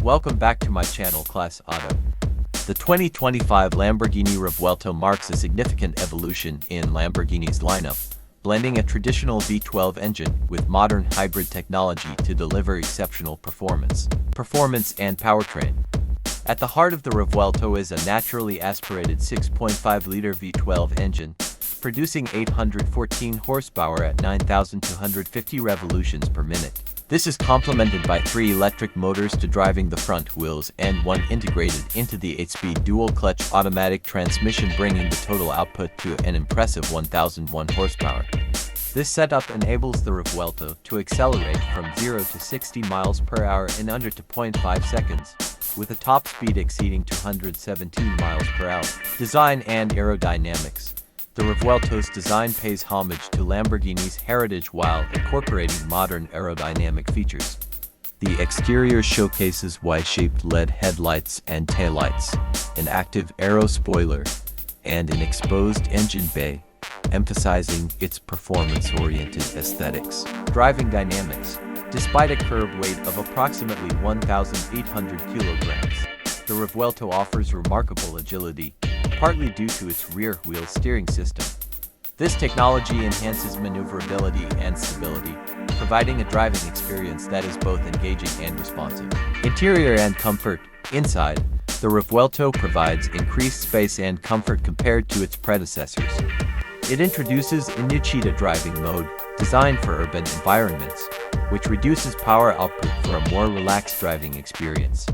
welcome back to my channel Class Auto. The 2025 Lamborghini Revuelto marks a significant evolution in Lamborghini's lineup, blending a traditional V12 engine with modern hybrid technology to deliver exceptional performance and powertrain. At the heart of the Revuelto is a naturally aspirated 6.5-liter V12 engine, producing 814 horsepower at 9,250 revolutions per minute. This is complemented by 3 electric motors to driving the front wheels and 1 integrated into the 8-speed dual-clutch automatic transmission, bringing the total output to an impressive 1,001 horsepower. This setup enables the Revuelto to accelerate from 0 to 60 miles per hour in under 2.5 seconds, with a top speed exceeding 217 miles per hour. Design and aerodynamics. The Revuelto's design pays homage to Lamborghini's heritage while incorporating modern aerodynamic features. The exterior showcases Y-shaped LED headlights and taillights, an active aero spoiler, and an exposed engine bay, emphasizing its performance-oriented aesthetics. Driving dynamics. Despite a curb weight of approximately 1,800 kilograms, the Revuelto offers remarkable agility, partly due to its rear-wheel steering system. This technology enhances maneuverability and stability, providing a driving experience that is both engaging and responsive. Interior and comfort. Inside, the Revuelto provides increased space and comfort compared to its predecessors. It introduces a new cheetah driving mode, designed for urban environments, which reduces power output for a more relaxed driving experience.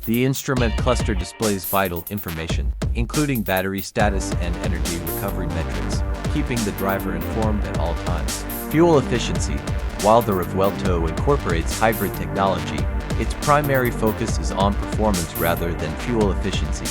The instrument cluster displays vital information, including battery status and energy recovery metrics, keeping the driver informed at all times. Fuel efficiency. While the Revuelto incorporates hybrid technology, its primary focus is on performance rather than fuel efficiency.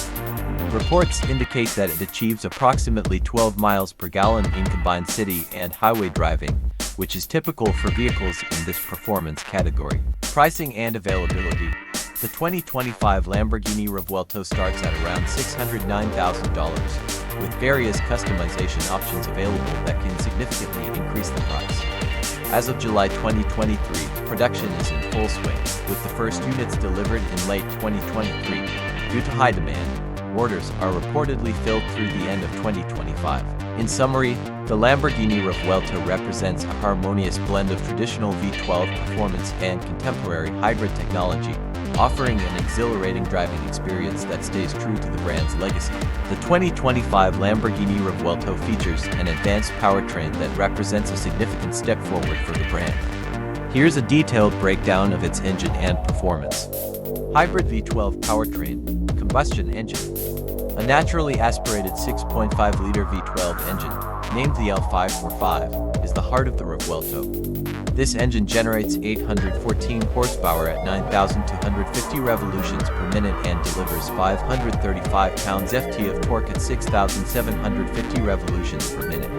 Reports indicate that it achieves approximately 12 miles per gallon in combined city and highway driving, which is typical for vehicles in this performance category. Pricing and availability. The 2025 Lamborghini Revuelto starts at around $609,000, with various customization options available that can significantly increase the price. As of July 2023, production is in full swing, with the first units delivered in late 2023. Due to high demand, orders are reportedly filled through the end of 2025. In summary, the Lamborghini Revuelto represents a harmonious blend of traditional V12 performance and contemporary hybrid technology, offering an exhilarating driving experience that stays true to the brand's legacy. The 2025 Lamborghini Revuelto features an advanced powertrain that represents a significant step forward for the brand. Here's a detailed breakdown of its engine and performance. Hybrid V12 powertrain, combustion engine. A naturally aspirated 6.5-liter V12 engine, named the L545, is the heart of the Revuelto. This engine generates 814 horsepower at 9,250 revolutions per minute and delivers 535 pounds-ft of torque at 6,750 revolutions per minute.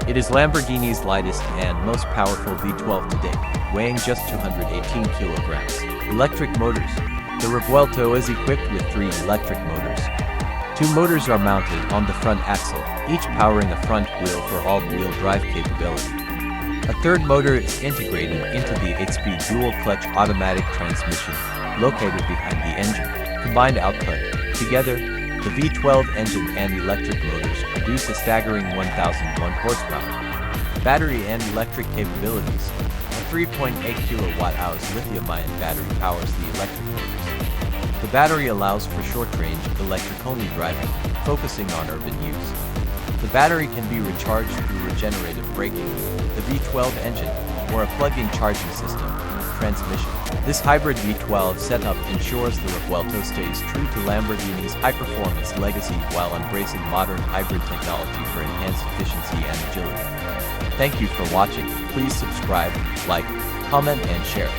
It is Lamborghini's lightest and most powerful V12 to date, weighing just 218 kilograms. Electric motors. The Revuelto is equipped with 3 electric motors. 2 motors are mounted on the front axle, each powering a front wheel for all-wheel drive capability. A third motor is integrated into the 8-speed dual-clutch automatic transmission, located behind the engine. Combined output. Together, the V12 engine and electric motors produce a staggering 1,001 horsepower. Battery and electric capabilities. A 3.8 kWh lithium-ion battery powers the electric motors. The battery allows for short-range, electric-only driving, focusing on urban use. The battery can be recharged through regenerative braking, the V12 engine, or a plug-in charging system, transmission. This hybrid V12 setup ensures the Revuelto stays true to Lamborghini's high-performance legacy while embracing modern hybrid technology for enhanced efficiency and agility. Thank you for watching. Please subscribe, like, comment, and share.